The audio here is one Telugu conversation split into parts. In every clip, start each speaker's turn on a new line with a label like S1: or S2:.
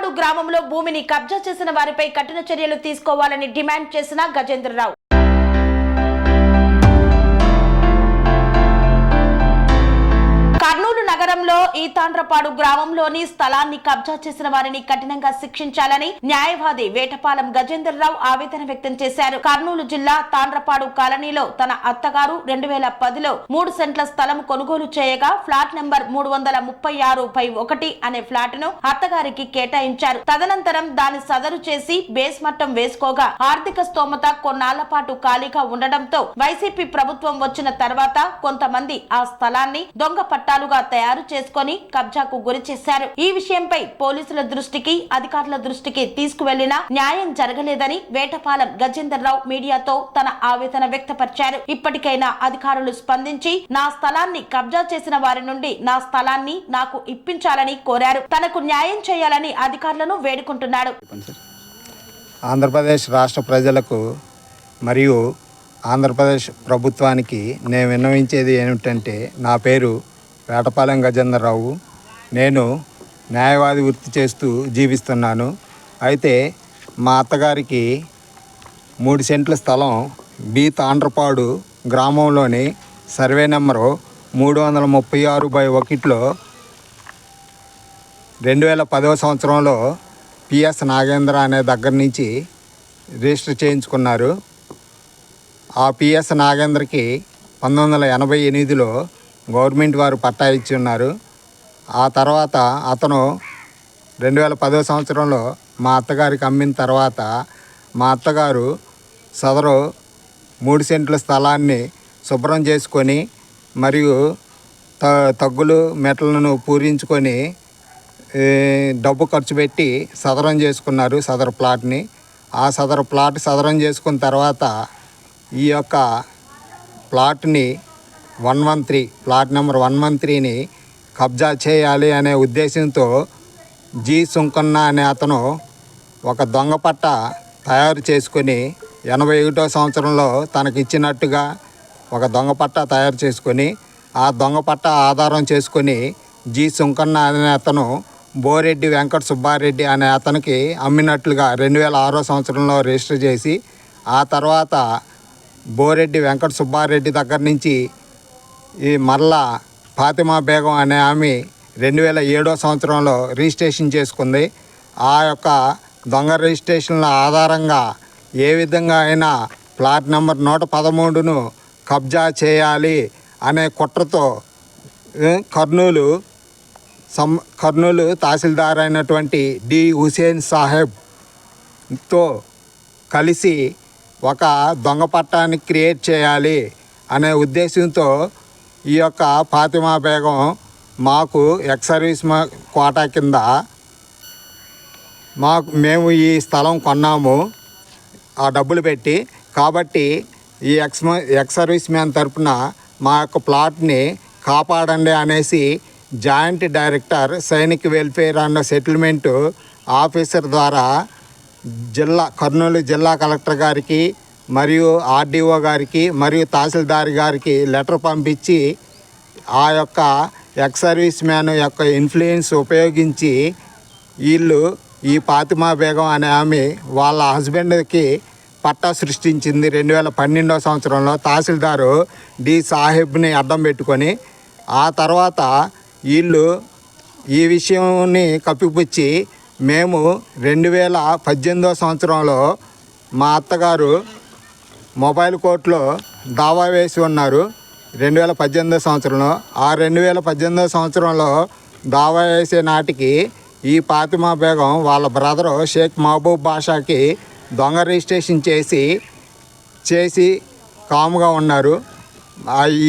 S1: తాండ్రపాడు గ్రామంలో భూమిని కబ్జా చేసిన వారిపై కఠిన చర్యలు తీసుకోవాలని డిమాండ్ చేసిన గజేంద్రరావు. కర్నూలు నగరంలో ఈ తాండ్రపాడు గ్రామంలోని స్థలాన్ని కబ్జా చేసిన వారిని కఠినంగా శిక్షించాలని న్యాయవాది వేటపాలెం గజేంద్రరావు ఆవేదన వ్యక్తం చేశారు. కర్నూలు జిల్లా తాండ్రపాడు కాలనీలో తన అత్తగారు 2010లో 3 సెంట్ల స్థలం కొనుగోలు చేయగా ఫ్లాట్ నెంబర్ 336/1 అనే ఫ్లాట్ ను అత్తగారికి కేటాయించారు. తదనంతరం దాని సదరు చేసి బేస్ మట్టం వేసుకోగా ఆర్థిక స్తోమత కొన్నాళ్ల పాటు ఖాళీగా ఉండడంతో వైసీపీ ప్రభుత్వం వచ్చిన తర్వాత కొంతమంది ఆ స్థలాన్ని దొంగ పట్టాలుగా తయారు చేసుకొని కబ్జాకు గురి చేశారు. ఈ విషయంపై పోలీసుల దృష్టికి అధికారుల దృష్టికి తీసుకువెళ్లినా న్యాయం జరగలేదని వేటపాలెం గజేంద్రరావు మీడియాతో తన ఆవేదన వ్యక్తపరిచారు. ఇప్పటికైనా అధికారులు స్పందించి నా స్థలాన్ని కబ్జా చేసిన వారి నుండి నా స్థలాన్ని నాకు ఇప్పించాలని కోరారు. తనకు న్యాయం చేయాలని అధికారులను వేడుకుంటున్నాడు.
S2: ఆంధ్రప్రదేశ్ రాష్ట్ర ప్రజలకు మరియు ఆంధ్రప్రదేశ్ ప్రభుత్వానికి నేను విన్నవించేది ఏమిటంటే, నా పేరు వేటపాలెం గజేంద్రరావు. నేను న్యాయవాది వృత్తి చేస్తూ జీవిస్తున్నాను. అయితే మా అత్తగారికి 3 సెంట్ల స్థలం బి తాండ్రపాడు గ్రామంలోని సర్వే నెంబరు 336/1లో 2010వ సంవత్సరంలో పిఎస్ నాగేంద్ర అనే దగ్గర నుంచి రిజిస్టర్ చేయించుకున్నారు. ఆ పిఎస్ నాగేంద్రకి 1988లో గవర్నమెంట్ వారు పట్టా ఇచ్చి ఉన్నారు. ఆ తర్వాత అతను 2010వ సంవత్సరంలో మా అత్తగారికి అమ్మిన తర్వాత మా అత్తగారు సదరు 3 సెంట్ల స్థలాన్ని శుభ్రం చేసుకొని మరియు తగ్గులు మెట్లను పూరించుకొని డబ్బు ఖర్చు పెట్టి సదరం చేసుకున్నారు సదరు ప్లాట్ని. ఆ సదరు ప్లాట్ సదరం చేసుకున్న తర్వాత ఈ యొక్క ప్లాట్ని 113 ప్లాట్ నెంబర్ 113ని కబ్జా చేయాలి అనే ఉద్దేశంతో జి సుంకన్న అనే అతను ఒక దొంగ పట్ట తయారు చేసుకొని 81వ సంవత్సరంలో తనకి ఇచ్చినట్టుగా ఒక దొంగ పట్ట తయారు చేసుకొని ఆ దొంగ పట్ట ఆధారం చేసుకొని జి సుంకన్న అనే అతను బోరెడ్డి వెంకట సుబ్బారెడ్డి అనే అతనికి అమ్మినట్లుగా 2006వ సంవత్సరంలో రిజిస్టర్ చేసి, ఆ తర్వాత బోరెడ్డి వెంకట సుబ్బారెడ్డి దగ్గర నుంచి ఈ మరలా ఫాతిమా బేగం అనే ఆమె 2007వ సంవత్సరంలో రిజిస్ట్రేషన్ చేసుకుంది. ఆ యొక్క దొంగ రిజిస్ట్రేషన్ల ఆధారంగా ఏ విధంగా అయినా ప్లాట్ నెంబర్ 113ను కబ్జా చేయాలి అనే కుట్రతో కర్నూలు తహసీల్దార్ అయినటువంటి డి హుసేన్ సాహెబ్తో కలిసి ఒక దొంగ పట్టాన్ని క్రియేట్ చేయాలి అనే ఉద్దేశంతో ఈ యొక్క ఫాతిమా బేగం మాకు ఎక్స్ సర్వీస్ కోటా కింద మేము ఈ స్థలం కొన్నాము ఆ డబ్బులు పెట్టి. కాబట్టి ఈ ఎక్స్ సర్వీస్ మ్యాన్ తరపున మా యొక్క ప్లాట్ని కాపాడండి అనేసి joint director Sainik welfare and settlement officer ద్వారా కర్నూలు జిల్లా కలెక్టర్ గారికి మరియు ఆర్డీఓ గారికి మరియు తహసీల్దార్ గారికి లెటర్ పంపించి ఆ యొక్క ఎక్స్ సర్వీస్ మ్యాన్ యొక్క ఇన్ఫ్లుయెన్స్ ఉపయోగించి వీళ్ళు ఈ ఫాతిమా బేగం అనే ఆమె వాళ్ళ హస్బెండ్కి పట్టా సృష్టించింది 2012వ సంవత్సరంలో తహసీల్దారు డి సాహెబ్ని అడ్డం పెట్టుకొని. ఆ తర్వాత వీళ్ళు ఈ విషయాన్ని కప్పిపుచ్చి మేము 2018వ సంవత్సరంలో మా అత్తగారు మొబైల్ కోర్టులో దావా వేసి ఉన్నారు 2018వ సంవత్సరంలో. ఆ 2018వ సంవత్సరంలో దావా వేసే నాటికి ఈ ఫాతిమా బేగం వాళ్ళ బ్రదరు షేక్ మహబూబ్ బాషాకి దొంగ రిజిస్ట్రేషన్ చేసి కాముగా ఉన్నారు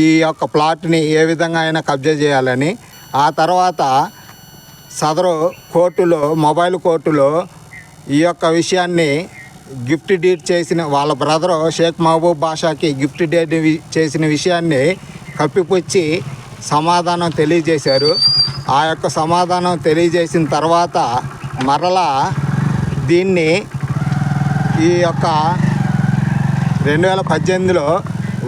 S2: ఈ యొక్క ప్లాట్ని ఏ విధంగా అయినా కబ్జా చేయాలని. ఆ తర్వాత సదరు కోర్టులో మొబైల్ కోర్టులో ఈ యొక్క విషయాన్ని గిఫ్ట్ డీడ్ చేసిన వాళ్ళ బ్రదరు షేక్ మహబూబ్ బాషాకి గిఫ్ట్ డీడ్ చేసిన విషయాన్ని కప్పిపుచ్చి సమాధానం తెలియజేశారు. ఆ యొక్క సమాధానం తెలియజేసిన తర్వాత మరలా దీన్ని ఈ యొక్క 2018లో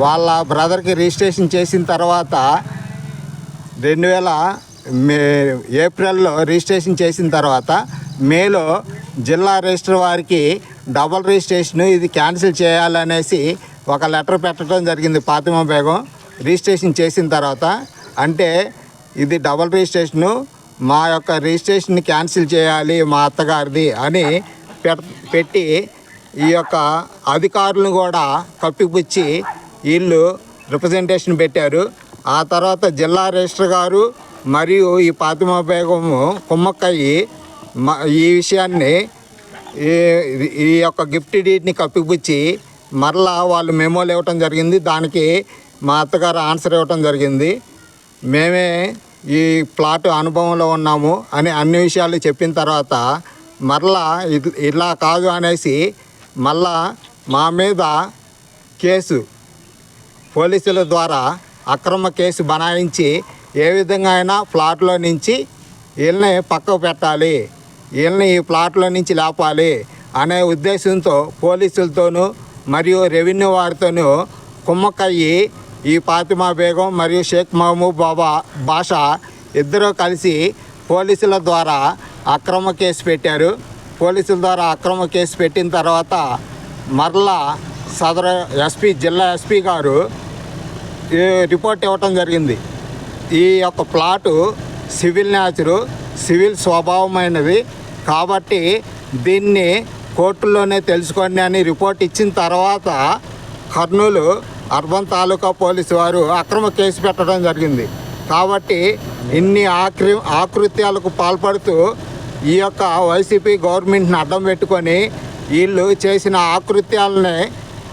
S2: వాళ్ళ బ్రదర్కి రిజిస్ట్రేషన్ చేసిన తర్వాత 2000 ఏప్రిల్లో రిజిస్ట్రేషన్ చేసిన తర్వాత మేలో జిల్లా రిజిస్టర్ వారికి డబుల్ రిజిస్ట్రేషన్ ఇది క్యాన్సిల్ చేయాలనేసి ఒక లెటర్ పెట్టడం జరిగింది. ఫాతిమా బేగం రిజిస్ట్రేషన్ చేసిన తర్వాత అంటే ఇది డబుల్ రిజిస్ట్రేషను, మా యొక్క రిజిస్ట్రేషన్ క్యాన్సిల్ చేయాలి మా అత్తగారిది అని పెట్టి ఈ యొక్క అధికారులను కూడా కప్పిపుచ్చి వీళ్ళు రిప్రజెంటేషన్ పెట్టారు. ఆ తర్వాత జిల్లా రిజిస్టర్ గారు మరియు ఈ ఫాతిమా బేగము కుమ్మక్కయ్యి ఈ విషయాన్ని ఈ యొక్క గిఫ్ట్ డీడ్ని కప్పిపుచ్చి మరలా వాళ్ళు మెమోలు ఇవ్వటం జరిగింది. దానికి మా అత్తగారు ఆన్సర్ ఇవ్వటం జరిగింది. మేమే ఈ ప్లాట్ అనుభవంలో ఉన్నాము అని అన్ని విషయాలు చెప్పిన తర్వాత మరలా ఇలా కాదు అనేసి మళ్ళా మా మీద కేసు పోలీసుల ద్వారా అక్రమ కేసు బనాయించి ఏ విధంగా అయినా ప్లాట్లో నుంచి వీళ్ళని పక్కకు పెట్టాలి, వీళ్ళని ఈ ప్లాట్లో నుంచి లేపాలి అనే ఉద్దేశంతో పోలీసులతోనూ మరియు రెవెన్యూ వారితోనూ కుమ్మక్కయ్యి ఈ ఫాతిమా బేగం మరియు షేక్ మహబూబ్ బాషా ఇద్దరూ కలిసి పోలీసుల ద్వారా అక్రమ కేసు పెట్టారు. పోలీసుల ద్వారా అక్రమ కేసు పెట్టిన తర్వాత మరలా సదరు ఎస్పీ జిల్లా ఎస్పీ గారు రిపోర్ట్ ఇవ్వటం జరిగింది. ఈ యొక్క ప్లాటు సివిల్ నేచరు, సివిల్ స్వభావమైనది కాబట్టి దీన్ని కోర్టులోనే తెలుసుకోండి అని రిపోర్ట్ ఇచ్చిన తర్వాత కర్నూలు అర్బన్ తాలూకా పోలీసు వారు అక్రమ కేసు పెట్టడం జరిగింది. కాబట్టి ఇన్ని ఆకృత్యాలకు పాల్పడుతూ ఈ యొక్క వైసీపీ గవర్నమెంట్ని అడ్డం పెట్టుకొని వీళ్ళు చేసిన ఆకృత్యాలని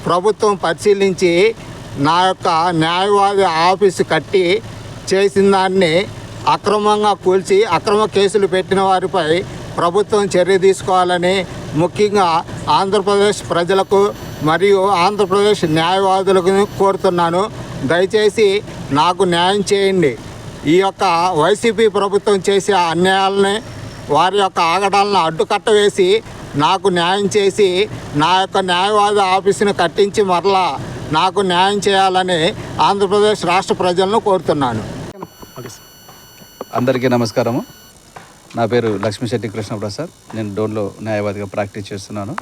S2: ప్రభుత్వం పరిశీలించి నా యొక్క న్యాయవాది ఆఫీసు కట్టి చేసిన దాన్ని అక్రమంగా కూల్చి అక్రమ కేసులు పెట్టిన వారిపై ప్రభుత్వం చర్య తీసుకోవాలని ముఖ్యంగా ఆంధ్రప్రదేశ్ ప్రజలకు మరియు ఆంధ్రప్రదేశ్ న్యాయవాదులకు కోరుతున్నాను. దయచేసి నాకు న్యాయం చేయండి. ఈ యొక్క వైసీపీ ప్రభుత్వం చేసే అన్యాయాలని వారి యొక్క ఆగడాలను అడ్డుకట్ట వేసి నాకు న్యాయం చేసి నా యొక్క న్యాయవాద ఆఫీసును కట్టించి మరలా నాకు న్యాయం చేయాలని ఆంధ్రప్రదేశ్ రాష్ట్ర ప్రజలను కోరుతున్నాను.
S3: అందరికీ నమస్కారము. నా పేరు లక్ష్మీశెట్టి కృష్ణప్రసాద్. నేను డోన్లో న్యాయవాదిగా ప్రాక్టీస్ చేస్తున్నాను.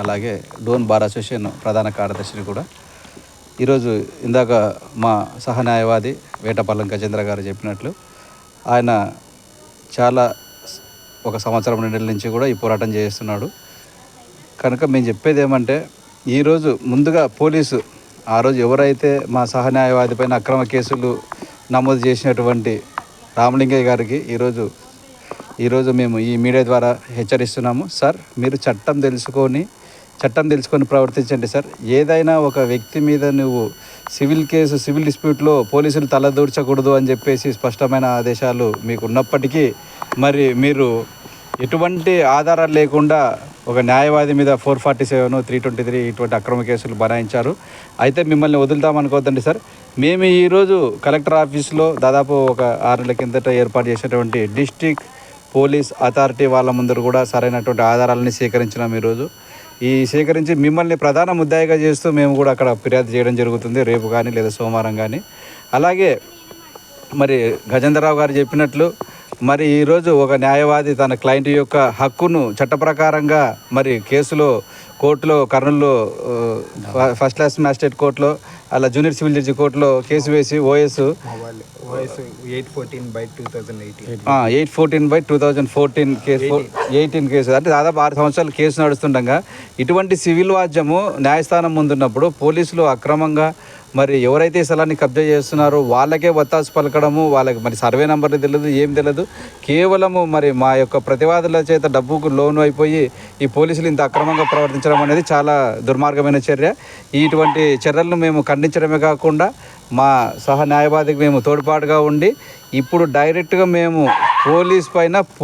S3: అలాగే డోన్ బార్ అసోసియేషన్ ప్రధాన కార్యదర్శిని కూడా. ఈరోజు ఇందాక మా సహ న్యాయవాది వేటపాలెం గజేంద్ర గారు చెప్పినట్లు ఆయన చాలా ఒక సంవత్సరం రెండేళ్ళ నుంచి కూడా ఈ పోరాటం చేస్తున్నాడు. కనుక మేము చెప్పేది ఏమంటే ఈరోజు ముందుగా పోలీసు ఆ రోజు ఎవరైతే మా సహ న్యాయవాది పైన అక్రమ కేసులు నమోదు చేసినటువంటి రామలింగయ్య గారికి ఈరోజు మేము ఈ మీడియా ద్వారా హెచ్చరిస్తున్నాము. సార్, మీరు చట్టం తెలుసుకొని ప్రవర్తించండి సార్. ఏదైనా ఒక వ్యక్తి మీద నువ్వు సివిల్ డిస్ప్యూట్లో పోలీసులు తలదూర్చకూడదు అని చెప్పేసి స్పష్టమైన ఆదేశాలు మీకు ఉన్నప్పటికీ మరి మీరు ఎటువంటి ఆధారాలు లేకుండా ఒక న్యాయవాది మీద 447, 323 ఇటువంటి అక్రమ కేసులు బనాయించారు. అయితే మిమ్మల్ని వదులుతామనుకోవద్దండి సార్. మేము ఈరోజు కలెక్టర్ ఆఫీస్లో దాదాపు ఒక 6 నెలల కిందట ఏర్పాటు చేసినటువంటి డిస్ట్రిక్ట్ పోలీస్ అథారిటీ వాళ్ళ ముందర కూడా సరైనటువంటి ఆధారాలని సేకరించినాం. ఈరోజు సేకరించి మిమ్మల్ని ప్రధాన ముద్దాయిగా చేస్తూ మేము కూడా అక్కడ ఫిర్యాదు చేయడం జరుగుతుంది, రేపు కానీ లేదా సోమవారం కానీ. అలాగే మరి గజేంద్రరావు గారు చెప్పినట్లు మరి ఈరోజు ఒక న్యాయవాది తన క్లయింట్ యొక్క హక్కును చట్టప్రకారంగా మరి కేసులో కోర్టులో కర్నూలులో ఫస్ట్ క్లాస్ మ్యాజిస్ట్రేట్ కోర్టులో అలా జూనియర్ సివిల్ జడ్జి కోర్టులో కేసు వేసి ఓఎస్ 814/2014 కేసు 18 కేసు అంటే దాదాపు 6 సంవత్సరాలు కేసు నడుస్తుండగా ఇటువంటి సివిల్ వాద్యము న్యాయస్థానం ముందున్నప్పుడు పోలీసులు అక్రమంగా మరి ఎవరైతే ఈ స్థలాన్ని కబ్జా చేస్తున్నారో వాళ్ళకే వత్తాసు పలకడము, వాళ్ళకి మరి సర్వే నెంబర్లు తెలియదు, ఏం తెలియదు, కేవలము మరి మా యొక్క ప్రతివాదుల చేత డబ్బుకు లోను అయిపోయి ఈ పోలీసులు ఇంత అక్రమంగా ప్రవర్తించడం అనేది చాలా దుర్మార్గమైన చర్య. ఇటువంటి చర్యలను మేము ఖండించడమే కాకుండా మా సహ న్యాయవాదికి మేము తోడ్పాటుగా ఉండి ఇప్పుడు డైరెక్ట్గా మేము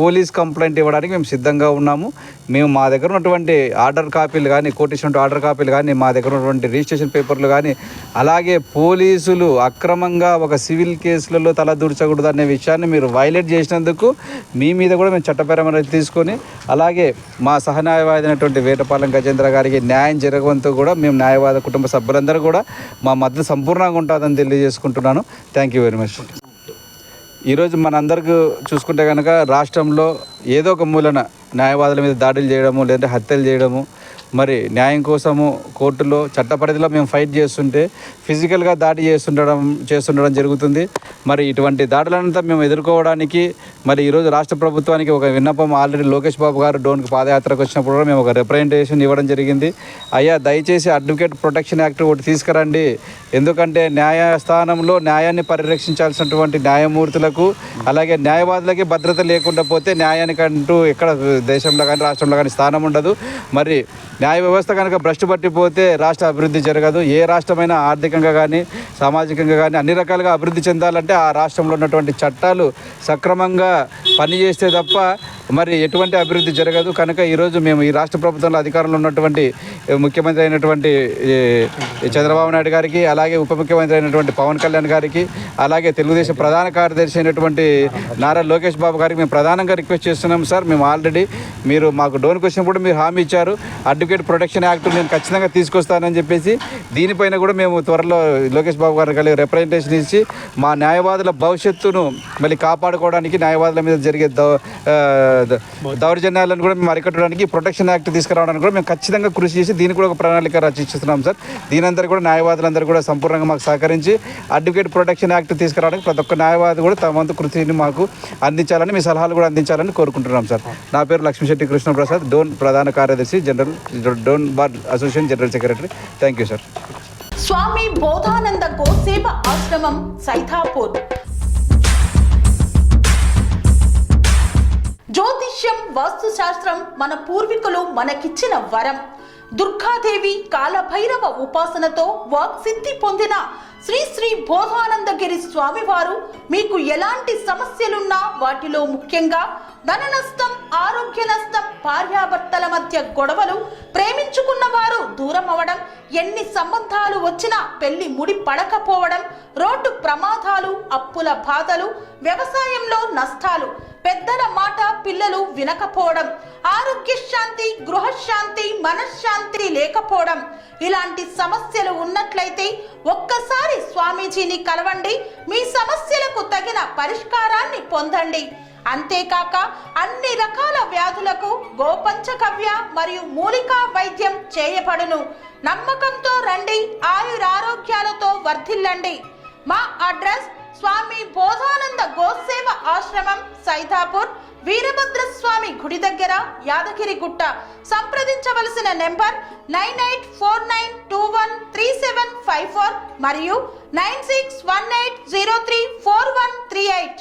S3: పోలీస్ కంప్లైంట్ ఇవ్వడానికి మేము సిద్ధంగా ఉన్నాము. మేము మా దగ్గర ఉన్నటువంటి ఆర్డర్ కాపీలు కానీ కోర్టు ఇచ్చినటువంటి ఆర్డర్ కాపీలు కానీ మా దగ్గర ఉన్నటువంటి రిజిస్ట్రేషన్ పేపర్లు కానీ అలాగే పోలీసులు అక్రమంగా ఒక సివిల్ కేసులలో తలదూర్చకూడదు అనే విషయాన్ని మీరు వైలేట్ చేసినందుకు మీ మీద కూడా మేము చట్టపరమైన తీసుకొని అలాగే మా సహ న్యాయవాది అయినటువంటి వేటపాలెం గజేంద్ర గారికి న్యాయం జరగవంతో కూడా మేము న్యాయవాద కుటుంబ సభ్యులందరూ కూడా మా మద్దతు సంపూర్ణంగా ఉంటుందని తెలియజేసుకుంటున్నాను. Thank you very much. ఈరోజు మనందరికీ చూసుకుంటే కనుక రాష్ట్రంలో ఏదో ఒక మూలన న్యాయవాదుల మీద దాడులు చేయడము లేదంటే హత్యలు చేయడము, మరి న్యాయం కోసము కోర్టులో చట్ట పరిధిలో మేము ఫైట్ చేస్తుంటే ఫిజికల్గా దాడి చేస్తుండడం జరుగుతుంది. మరి ఇటువంటి దాడులంతా మేము ఎదుర్కోవడానికి మరి ఈరోజు రాష్ట్ర ప్రభుత్వానికి ఒక విన్నపం ఆల్రెడీ లోకేష్ బాబు గారు డోన్కి పాదయాత్రకు వచ్చినప్పుడు కూడా మేము ఒక రిప్రజెంటేషన్ ఇవ్వడం జరిగింది. అయ్యా, దయచేసి అడ్వకేట్ ప్రొటెక్షన్ యాక్ట్ ఒకటి తీసుకురండి. ఎందుకంటే న్యాయస్థానంలో న్యాయాన్ని పరిరక్షించాల్సినటువంటి న్యాయమూర్తులకు అలాగే న్యాయవాదులకి భద్రత లేకుండా పోతే న్యాయానికంటూ ఎక్కడ దేశంలో కానీ రాష్ట్రంలో కానీ స్థానం ఉండదు. మరి న్యాయ వ్యవస్థ కనుక భ్రష్టు పట్టిపోతే రాష్ట్ర అభివృద్ధి జరగదు. ఏ రాష్ట్రమైనా ఆర్థికంగా కానీ సామాజికంగా కానీ అన్ని రకాలుగా అభివృద్ధి చెందాలంటే ఆ రాష్ట్రంలో ఉన్నటువంటి చట్టాలు సక్రమంగా పనిచేస్తే తప్ప మరి ఎటువంటి అభివృద్ధి జరగదు. కనుక ఈరోజు మేము ఈ రాష్ట్ర ప్రభుత్వంలో అధికారంలో ఉన్నటువంటి ముఖ్యమంత్రి అయినటువంటి చంద్రబాబు నాయుడు గారికి, అలాగే ఉప ముఖ్యమంత్రి అయినటువంటి పవన్ కళ్యాణ్ గారికి, అలాగే తెలుగుదేశం ప్రధాన కార్యదర్శి అయినటువంటి నారా లోకేష్ బాబు గారికి మేము ప్రధానంగా రిక్వెస్ట్ చేస్తున్నాం. సార్, మేము ఆల్రెడీ మీరు మాకు డోన్కి వచ్చినప్పుడు మీరు హామీ ఇచ్చారు అడ్వకేట్ ప్రొటెక్షన్ యాక్ట్ నేను ఖచ్చితంగా తీసుకొస్తానని చెప్పేసి. దీనిపైన కూడా మేము త్వరలో లోకేష్ బాబు గారికి కలిగి రిప్రజెంటేషన్ ఇచ్చి మా న్యాయవాదుల భవిష్యత్తును మళ్ళీ కాపాడుకోవడానికి, న్యాయవాదుల మీద జరిగే దౌర్జన్యాలను కూడా మేము అరికట్టడానికి ప్రొటెక్షన్ యాక్ట్ తీసుకురావడానికి కూడా మేము ఖచ్చితంగా కృషి చేసి దీనికి కూడా ఒక ప్రణాళిక రచిస్తున్నాం సార్. దీనందరూ కూడా న్యాయవాదులందరూ కూడా సంపూర్ణంగా మాకు సహకరించి అడ్వకేట్ ప్రొటెక్షన్ యాక్ట్ తీసుకురావడానికి ప్రతి ఒక్క న్యాయవాది కూడా తమ వంతు కృషిని మాకు అందించాలని, మీ సలహాలు కూడా అందించాలని కోరుకుంటున్నాం సార్. నా పేరు లక్ష్మీశెట్టి కృష్ణప్రసాద్, డోన్ ప్రధాన కార్యదర్శి, Dhone bar association general secretary. Thank you sir.
S1: Swami Bodhananda గోసేవ ఆశ్రమం, సైథాపూర్. జ్యోతిష్యం, వాస్తుశాస్త్రం మన పూర్వీకులు మనకిచ్చిన వరం. దుర్గాదేవి, కాలభైరవ ఉపాసనతో వాక్సిద్ధి పొందిన శ్రీ శ్రీ బోధానందగిరి స్వామివారు మీకు ఎలాంటి సమస్యలున్నా, వాటిలో ముఖ్యంగా ధన నష్టం, ఆరోగ్య నష్టం, భార్యాభర్తల మధ్య గొడవలు, ప్రేమించుకున్న వారు దూరం అవడం, ఎన్ని సంబంధాలు వచ్చినా పెళ్లి ముడి పడకపోవడం, రోడ్డు ప్రమాదాలు, అప్పుల బాధలు, వ్యవసాయంలో నష్టాలు, పెద్దల మాట పిల్లలు వినకపోవడం, ఆరోగ్య శాంతి, గృహశాంతి, మనశ్శాంతి లేకపోవడం, ఇలాంటి సమస్యలు ఉన్నట్లయితే ఒక్కసారి స్వామీజీని కలవండి. మీ సమస్యలకు తగిన పరిష్కారాన్ని పొందండి. అంతేకాక అన్ని రకాల వ్యాధులకు గోపంచగవ్య మరియు మూలికా వైద్యం చేయబడును. నమ్మకంతో రండి, ఆయురారోగ్యాలతో వర్ధిల్లండి. మా అడ్రస్ స్వామి బోధానంద గోసేవ ఆశ్రమం, సైథాపూర్, వీరభద్రస్వామి గుడి దగ్గర, యాదగిరిగుట్ట. సంప్రదించవలసిన నెంబర్ 9849213754 మరియు 9618034138.